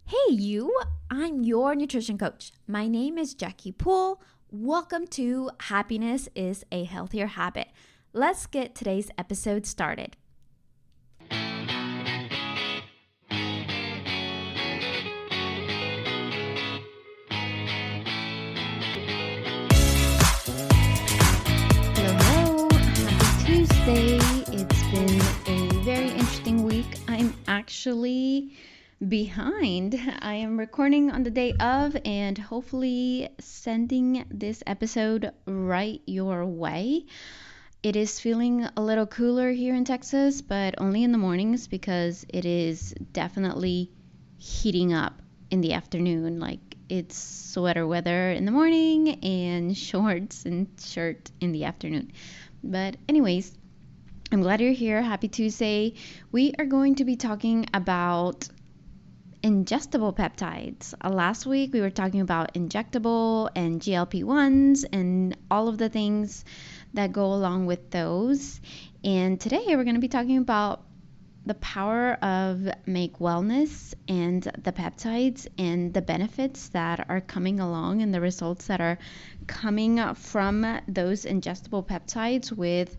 Hey, you! I'm your nutrition coach. My name is Jackie Poole. Welcome to Happiness is a Healthier Habit. Let's get today's episode started. Hello, happy Tuesday. It's been a very interesting week. I'm actually behind. I am recording on the day of and hopefully sending this episode right your way. It is feeling a little cooler here in Texas, but only in the mornings because it is definitely heating up in the afternoon. Like it's sweater weather in the morning and shorts and shirt in the afternoon. But anyways, I'm glad you're here. Happy Tuesday. We are going to be talking about ingestible peptides. Last week we were talking about injectable and GLP-1s and all of the things that go along with those. And today we're going to be talking about the power of Make Wellness and the peptides and the benefits that are coming along and the results that are coming from those ingestible peptides with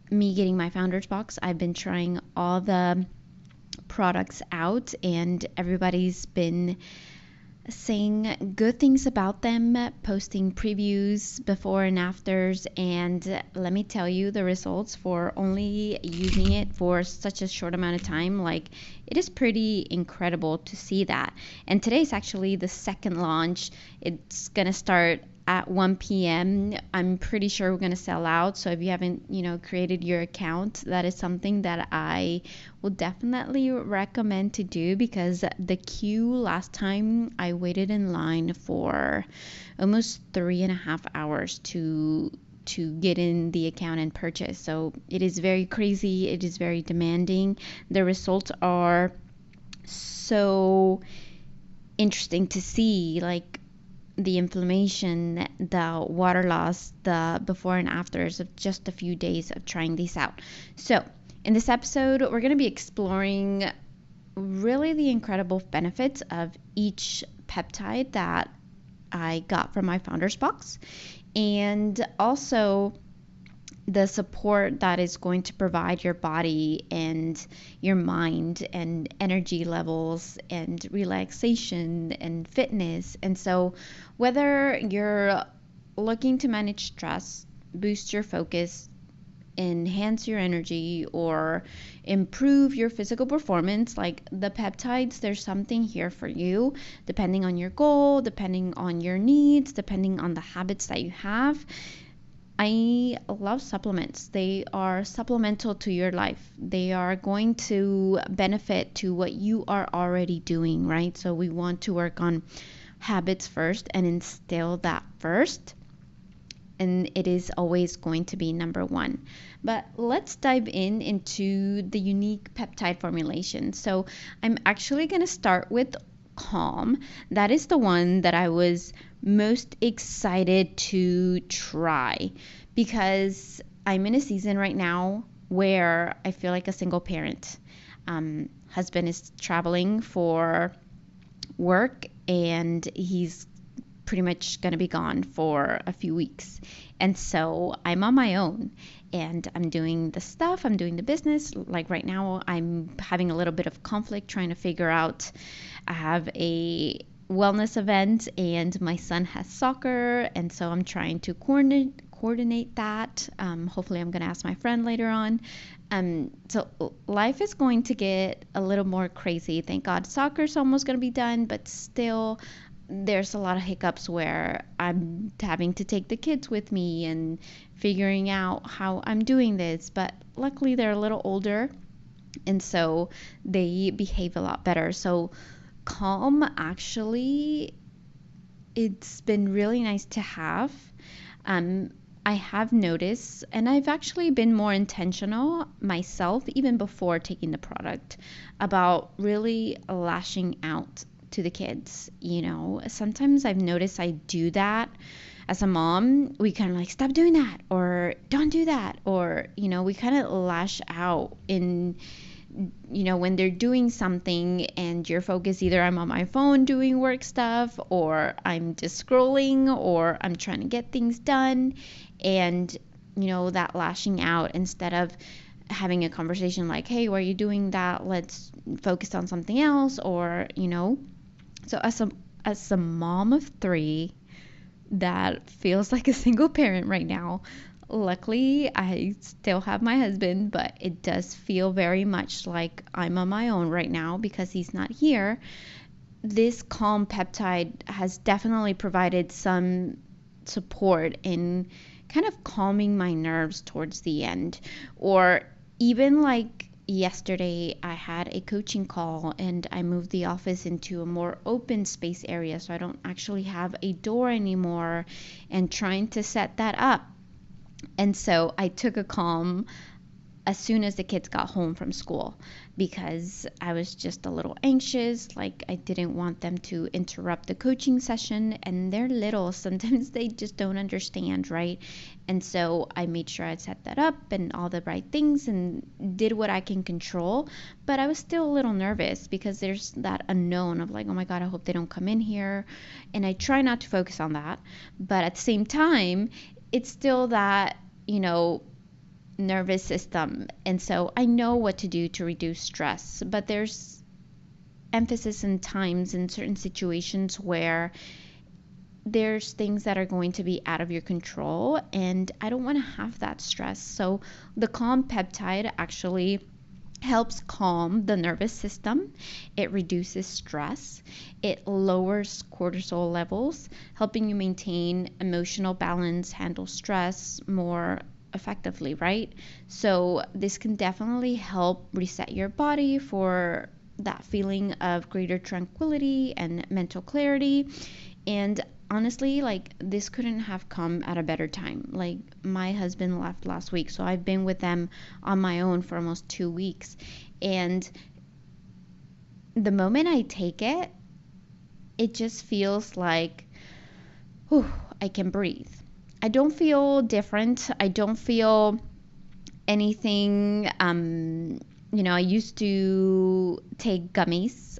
me getting my founder's box. I've been trying all the products out and everybody's been saying good things about them, posting previews before and afters, and let me tell you, the results for only using it for such a short amount of time, like it is pretty incredible to see that. And today's actually the second launch. It's gonna start at 1 p.m. I'm pretty sure we're going to sell out. So if you haven't, created your account, that is something that I will definitely recommend to do, because the queue last time I waited in line for almost 3.5 hours to get in the account and purchase. So it is very crazy. It is very demanding. The results are so interesting to see, like the inflammation, the water loss, the before and afters of just a few days of trying these out. So in this episode, we're going to be exploring really the incredible benefits of each peptide that I got from my founder's box, and also the support that is going to provide your body and your mind and energy levels and relaxation and fitness. And so whether you're looking to manage stress, boost your focus, enhance your energy, or improve your physical performance, like the peptides, there's something here for you, depending on your goal, depending on your needs, depending on the habits that you have. I love supplements. They are supplemental to your life. They are going to benefit to what you are already doing, right? So we want to work on habits first and instill that first. And it is always going to be number one. But let's dive into the unique peptide formulation. So I'm actually going to start with Calm. That is the one that I was most excited to try, because I'm in a season right now where I feel like a single parent. Husband is traveling for work and he's pretty much going to be gone for a few weeks. And so I'm on my own and I'm doing the stuff, I'm doing the business. Like right now, I'm having a little bit of conflict trying to figure out. I have a wellness event and my son has soccer, and so I'm trying to coordinate that. Hopefully I'm going to ask my friend later on. So life is going to get a little more crazy. Thank God soccer's almost going to be done, but still there's a lot of hiccups where I'm having to take the kids with me and figuring out how I'm doing this. But luckily they're a little older, and so they behave a lot better. So Calm, actually, it's been really nice to have. I have noticed, and I've actually been more intentional myself, even before taking the product, about really lashing out to the kids. Sometimes I've noticed I do that as a mom. We kind of like, stop doing that, or don't do that, or we kind of lash out in when they're doing something and your focus, either I'm on my phone doing work stuff, or I'm just scrolling, or I'm trying to get things done, and that lashing out instead of having a conversation like, hey, why are you doing that? Let's focus on something else. Or so as a mom of three that feels like a single parent right now. Luckily, I still have my husband, but it does feel very much like I'm on my own right now because he's not here. This calm peptide has definitely provided some support in kind of calming my nerves towards the end. Or even like yesterday, I had a coaching call and I moved the office into a more open space area, so I don't actually have a door anymore, and trying to set that up. And so I took a calm as soon as the kids got home from school because I was just a little anxious. Like, I didn't want them to interrupt the coaching session, and they're little. Sometimes they just don't understand, right? And so I made sure I set that up and all the right things and did what I can control. But I was still a little nervous because there's that unknown of like, oh my God, I hope they don't come in here. And I try not to focus on that. But at the same time, it's still that, nervous system. And so I know what to do to reduce stress, but there's emphasis in times in certain situations where there's things that are going to be out of your control, and I don't want to have that stress. So the calm peptide actually helps calm the nervous system. It reduces stress. It lowers cortisol levels, helping you maintain emotional balance, handle stress more effectively, right? So this can definitely help reset your body for that feeling of greater tranquility and mental clarity. And honestly, like, this couldn't have come at a better time. Like, my husband left last week, so I've been with them on my own for almost 2 weeks. And the moment I take it, it just feels like, whew, I can breathe. I don't feel different. I don't feel anything. I used to take gummies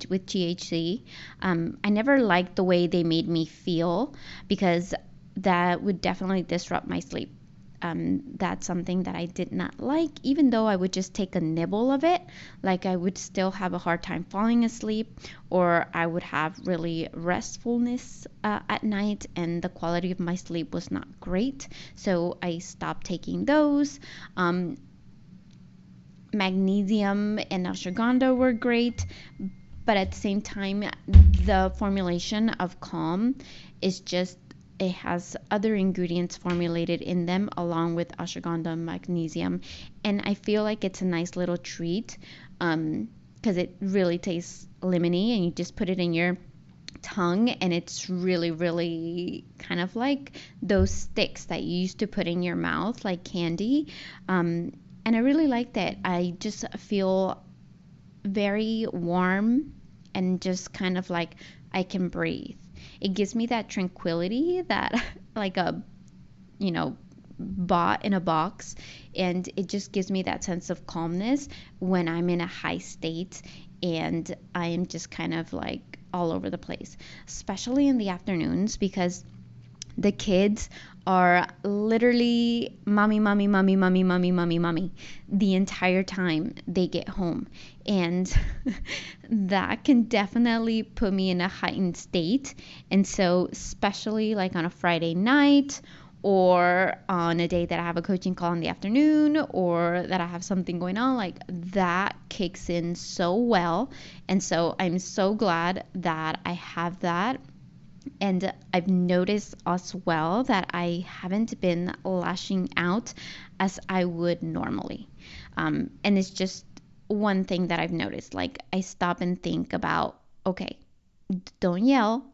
with THC. I never liked the way they made me feel because that would definitely disrupt my sleep. That's something that I did not like, even though I would just take a nibble of it. Like, I would still have a hard time falling asleep, or I would have really restfulness at night, and the quality of my sleep was not great. So I stopped taking those. Magnesium and ashwagandha were great, but at the same time, the formulation of calm is just, it has other ingredients formulated in them along with ashwagandha and magnesium, and I feel like it's a nice little treat because it really tastes lemony, and you just put it in your tongue, and it's really, really kind of like those sticks that you used to put in your mouth like candy. And I really like that. I just feel very warm and just kind of like I can breathe. It gives me that tranquility that like a, bought in a box, and it just gives me that sense of calmness when I'm in a high state and I am just kind of like all over the place, especially in the afternoons because the kids are literally mommy, mommy, mommy, mommy, mommy, mommy, mommy the entire time they get home. And that can definitely put me in a heightened state. And so, especially like on a Friday night or on a day that I have a coaching call in the afternoon or that I have something going on, like that kicks in so well. And so, I'm so glad that I have that. And I've noticed as well that I haven't been lashing out as I would normally. And it's just one thing that I've noticed. Like, I stop and think about, okay, don't yell.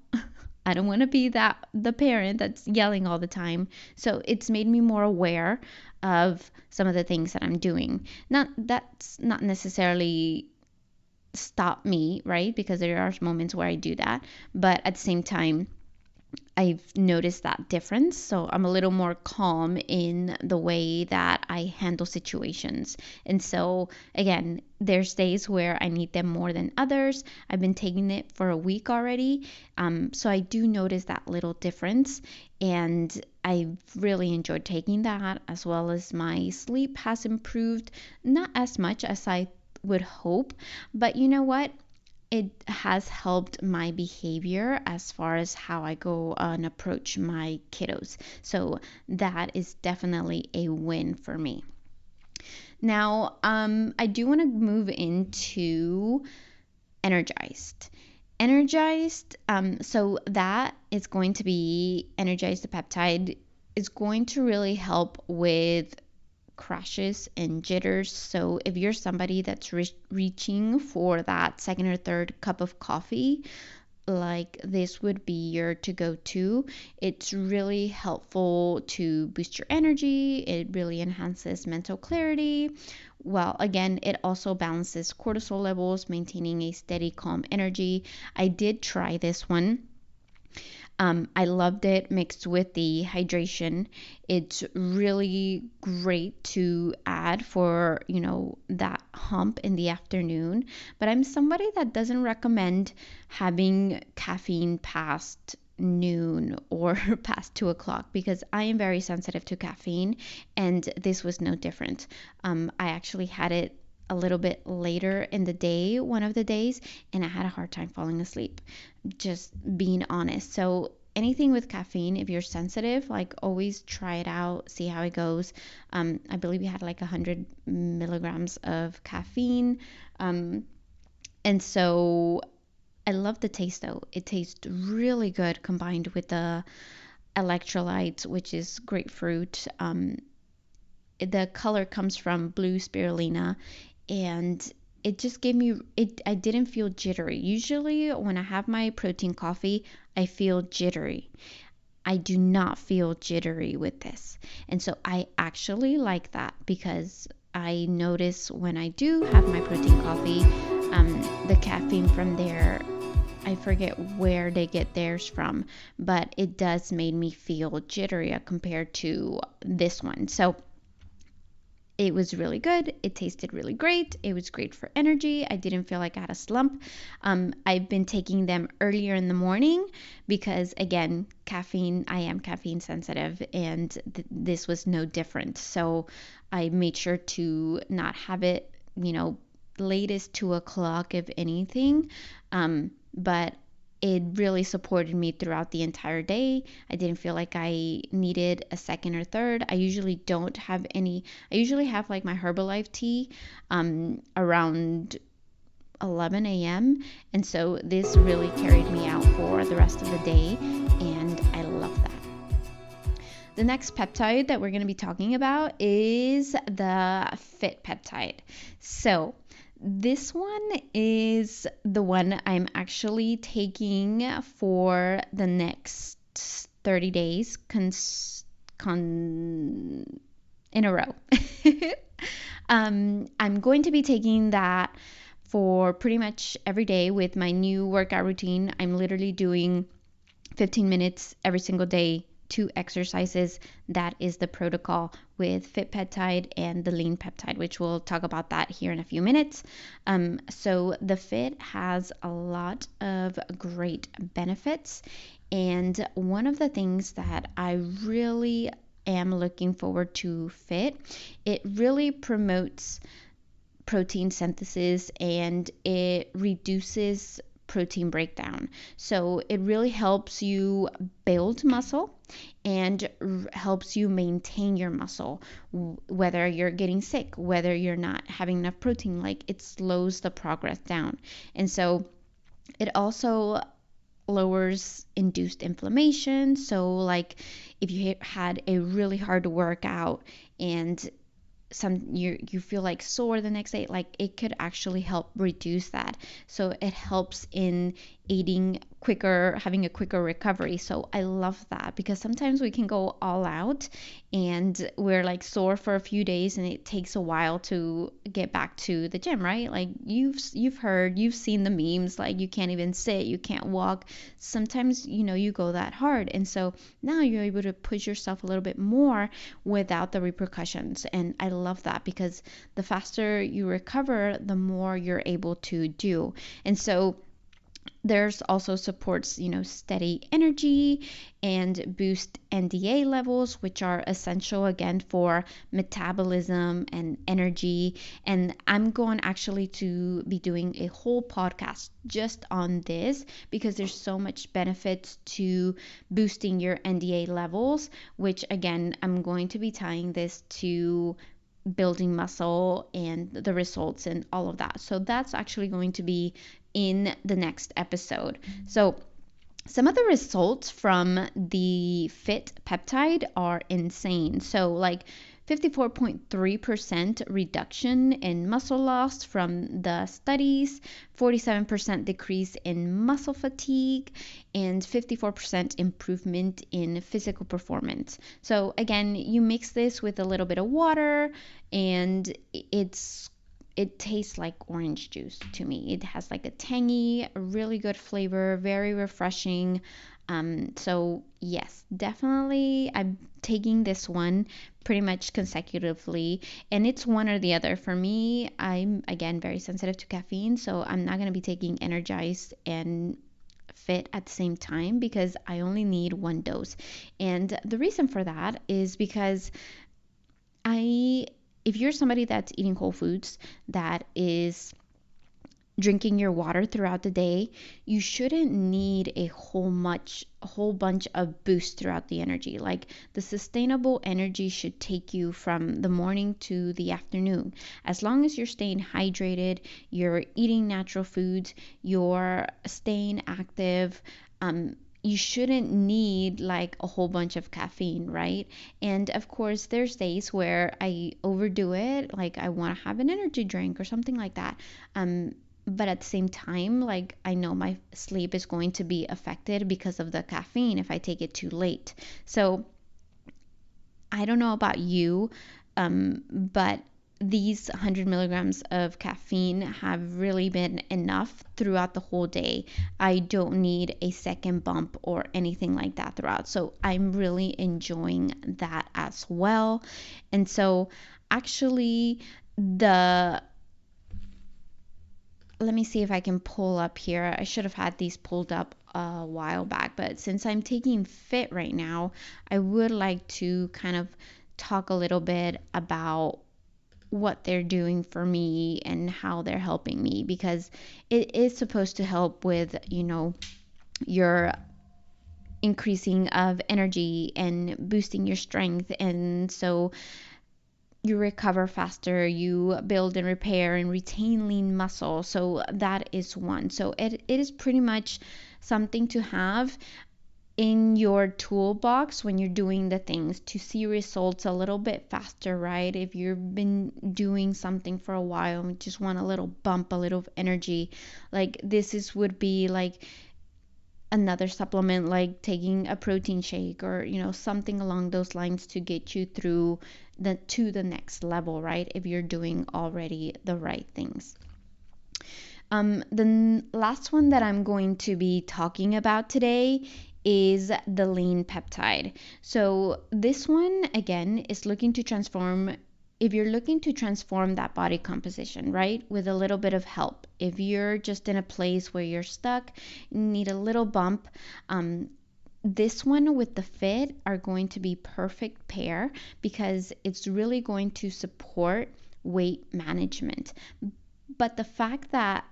I don't want to be the parent that's yelling all the time. So it's made me more aware of some of the things that I'm doing. That's not necessarily stop me, right? Because there are moments where I do that, but at the same time, I've noticed that difference. So I'm a little more calm in the way that I handle situations. And so, again, there's days where I need them more than others. I've been taking it for a week already. So I do notice that little difference. And I've really enjoyed taking that, as well as my sleep has improved, not as much as I would hope. But you know what? It has helped my behavior as far as how I go and approach my kiddos. So that is definitely a win for me. Now, I do want to move into energized. Energized, so that is going to be energized, the peptide is going to really help with crashes and jitters. So if you're somebody that's reaching for that second or third cup of coffee, like this would be your to go to. It's really helpful to boost your energy. It really enhances mental clarity. Well, again, it also balances cortisol levels, maintaining a steady, calm energy. I did try this one. I loved it mixed with the hydration. It's really great to add for, that hump in the afternoon. But I'm somebody that doesn't recommend having caffeine past noon or past 2 o'clock because I am very sensitive to caffeine, and this was no different. I actually had it a little bit later in the day, one of the days, and I had a hard time falling asleep, just being honest. So anything with caffeine, if you're sensitive, like always try it out, see how it goes. I believe we had like 100 milligrams of caffeine. And so I love the taste though. It tastes really good combined with the electrolytes, which is grapefruit. The color comes from blue spirulina, and it just gave me it. I didn't feel jittery. Usually when I have my protein coffee, I feel jittery. I do not feel jittery with this. And so I actually like that because I notice when I do have my protein coffee, the caffeine from there, I forget where they get theirs from, but it does make me feel jittery compared to this one. So it was really good. It tasted really great. It was great for energy. I didn't feel like I had a slump. I've been taking them earlier in the morning because, again, caffeine, I am caffeine sensitive, and this was no different. So I made sure to not have it, latest 2 o'clock, if anything. But it really supported me throughout the entire day. I didn't feel like I needed a second or third. I usually don't have any. I usually have like my Herbalife tea around 11 a.m. And so this really carried me out for the rest of the day, and I love that. The next peptide that we're going to be talking about is the Fit peptide. So this one is the one I'm actually taking for the next 30 days in a row. I'm going to be taking that for pretty much every day with my new workout routine. I'm literally doing 15 minutes every single day, 2 exercises. That is the protocol with Fit Peptide and the Lean Peptide, which we'll talk about that here in a few minutes. So the Fit has a lot of great benefits. And one of the things that I really am looking forward to Fit, it really promotes protein synthesis and it reduces protein breakdown. So it really helps you build muscle and helps you maintain your muscle, whether you're getting sick, whether you're not having enough protein. Like, it slows the progress down. And so it also lowers induced inflammation. So like if you had a really hard workout and you feel like sore the next day, like it could actually help reduce that. So it helps in aiding quicker having a quicker recovery. So I love that, because sometimes we can go all out and we're like sore for a few days and it takes a while to get back to the gym, right? Like you've seen the memes, like you can't even sit, you can't walk. Sometimes, you go that hard. And so now you're able to push yourself a little bit more without the repercussions. And I love that, because the faster you recover, the more you're able to do. And so there's also supports, steady energy and boost NDA levels, which are essential again for metabolism and energy. And I'm going actually to be doing a whole podcast just on this, because there's so much benefits to boosting your NDA levels, which again, I'm going to be tying this to building muscle and the results and all of that. So that's actually going to be in the next episode. So some of the results from the fit peptide are insane. So like 54.3% reduction in muscle loss from the studies, 47% decrease in muscle fatigue, and 54% improvement in physical performance. So again, you mix this with a little bit of water, and it tastes like orange juice to me. It has like a tangy, really good flavor, very refreshing. So yes, definitely I'm taking this one pretty much consecutively, and it's one or the other. For me, I'm again very sensitive to caffeine, so I'm not going to be taking energized and fit at the same time, because I only need one dose. And the reason for that is because I if you're somebody that's eating whole foods, that is drinking your water throughout the day, you shouldn't need a whole bunch of boost throughout the energy. Like the sustainable energy should take you from the morning to the afternoon. As long as you're staying hydrated, you're eating natural foods, you're staying active, you shouldn't need like a whole bunch of caffeine, right? And of course, there's days where I overdo it, like I want to have an energy drink or something like that. But at the same time, like I know my sleep is going to be affected because of the caffeine if I take it too late. So I don't know about you, but these 100 milligrams of caffeine have really been enough throughout the whole day. I don't need a second bump or anything like that throughout. So I'm really enjoying that as well. And so actually, the let me see if I can pull up here. I should have had these pulled up a while back, but since I'm taking fit right now, I would like to kind of talk a little bit about what they're doing for me and how they're helping me, because it is supposed to help with, your increasing of energy and boosting your strength. And so you recover faster, you build and repair and retain lean muscle. So that is one. So it is pretty much something to have in your toolbox when you're doing the things to see results a little bit faster, right? If you've been doing something for a while and just want a little bump, a little energy, like would be like another supplement, like taking a protein shake or something along those lines to get you through the next level, right? If you're doing already the right things. The last one that I'm going to be talking about today is the lean peptide. So this one again is looking to transform, if you're looking to transform that body composition, right, with a little bit of help. If you're just in a place where you're stuck, need a little bump, this one with the fit are going to be perfect pair, because it's really going to support weight management. But the fact that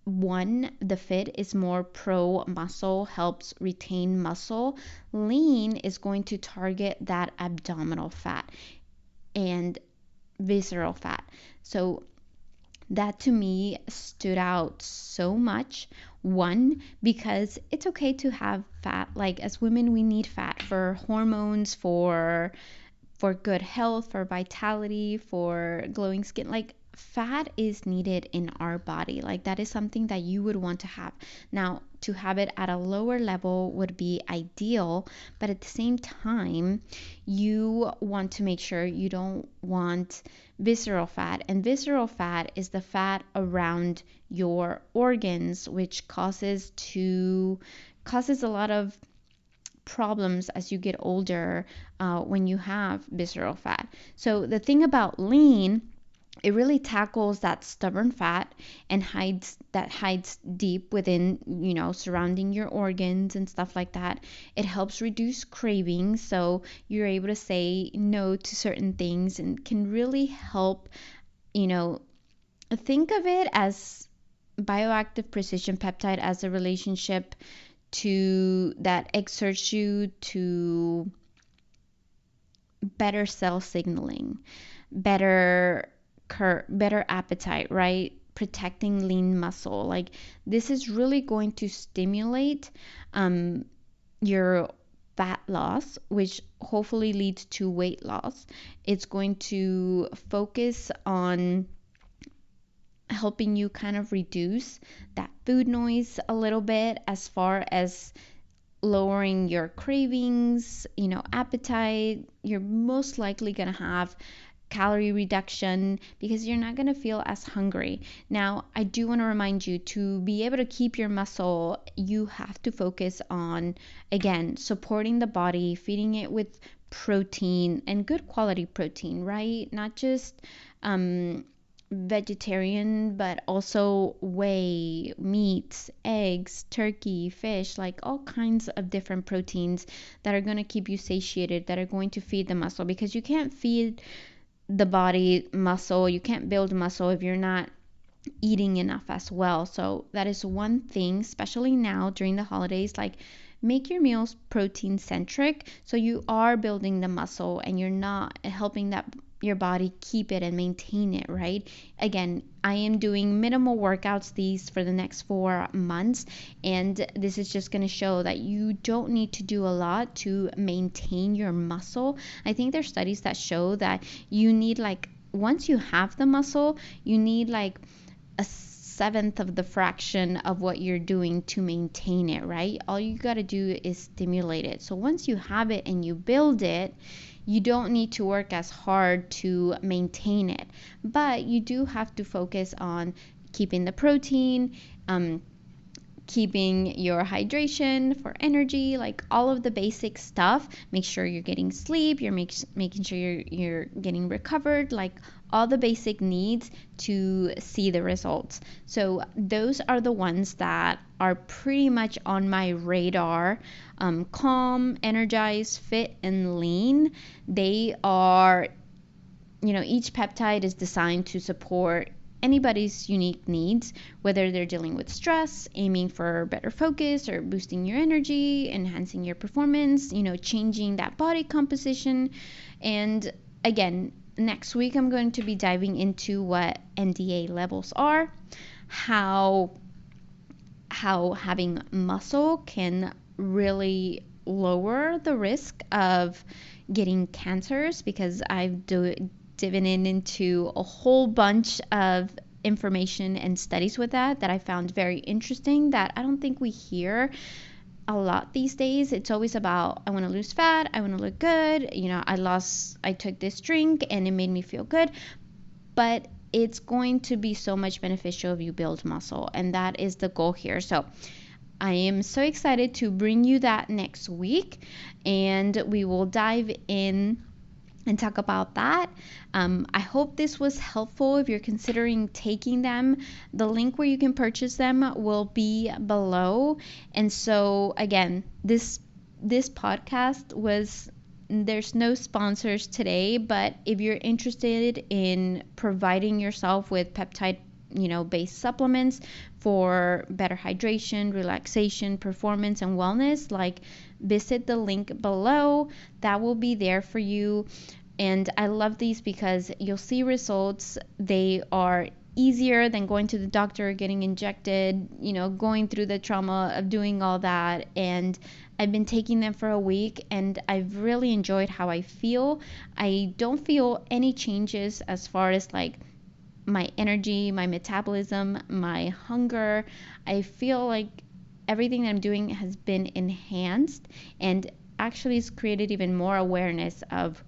the fit is more pro muscle, helps retain muscle, lean is going to target that abdominal fat and visceral fat. So that to me stood out so much. One, because it's okay to have fat. Like as women, we need fat for hormones, for good health, for vitality, for glowing skin. Like, fat is needed in our body. Like, that is something that you would want to have. Now, to have it at a lower level would be ideal, but at the same time, you want to make sure you don't want visceral fat. And visceral fat is the fat around your organs, which causes a lot of problems as you get older when you have visceral fat. So the thing about lean, it really tackles that stubborn fat and hides deep within, surrounding your organs and stuff like that. It helps reduce cravings, so you're able to say no to certain things and can really help, you know, think of it as bioactive precision peptide as a relationship to that exerts you to better cell signaling, better better appetite, right? Protecting lean muscle. Like, this is really going to stimulate your fat loss, which hopefully leads to weight loss. It's going to focus on helping you kind of reduce that food noise a little bit, as far as lowering your cravings, appetite. You're most likely going to have calorie reduction because you're not going to feel as hungry. Now, I do want to remind you, to be able to keep your muscle, you have to focus on, again, supporting the body, feeding it with protein and good quality protein, right? Not just vegetarian, but also whey, meats, eggs, turkey, fish, like all kinds of different proteins that are going to keep you satiated, that are going to feed the muscle, because you can't feed the body muscle, you can't build muscle if you're not eating enough as well. So that is one thing, especially now during the holidays. Like, make your meals protein centric so you are building the muscle and you're not helping that your body keep it and maintain it, right? Again, I am doing minimal workouts these for the next 4 months, and this is just going to show that you don't need to do a lot to maintain your muscle. I think there's studies that show that you need, like, once you have the muscle, you need like a seventh of the fraction of what you're doing to maintain it, right? All you got to do is stimulate it. So once you have it and you build it, you don't need to work as hard to maintain it. But you do have to focus on keeping the protein, keeping your hydration for energy, like all of the basic stuff. Make sure you're getting sleep, you're making sure you're getting recovered, like all the basic needs to see the results. So those are the ones that are pretty much on my radar. Calm, energize, fit, and lean. They are, each peptide is designed to support anybody's unique needs, whether they're dealing with stress, aiming for better focus, or boosting your energy, enhancing your performance, changing that body composition. And again, next week I'm going to be diving into what NDA levels are, how having muscle can really lower the risk of getting cancers, because I've diving into a whole bunch of information and studies with that I found very interesting, that I don't think we hear a lot these days. It's always about, I want to lose fat, I want to look good, I took this drink and it made me feel good. But it's going to be so much beneficial if you build muscle, and that is the goal here. So I am so excited to bring you that next week, and we will dive in and talk about that. I hope this was helpful if you're considering taking them. The link where you can purchase them will be below. And so again, this podcast there's no sponsors today, but if you're interested in providing yourself with peptide based supplements for better hydration, relaxation, performance, and wellness, like, visit the link below. That will be there for you. And I love these because you'll see results. They are easier than going to the doctor, getting injected, going through the trauma of doing all that. And I've been taking them for a week and I've really enjoyed how I feel. I don't feel any changes as far as like my energy, my metabolism, my hunger. I feel like everything that I'm doing has been enhanced, and actually it's created even more awareness of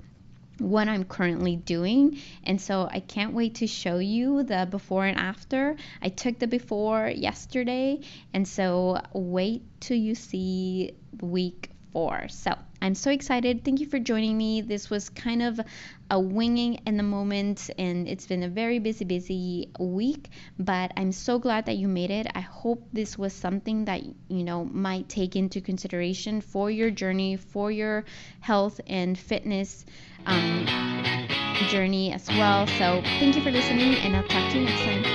what I'm currently doing. And so I can't wait to show you the before and after. I took the before yesterday, and so wait till you see week 4. So I'm so excited. Thank you for joining me. This was kind of a winging in the moment, and it's been a very busy week, but I'm so glad that you made it. I hope this was something that might take into consideration for your journey, for your health and fitness journey as well. So thank you for listening, and I'll talk to you next time.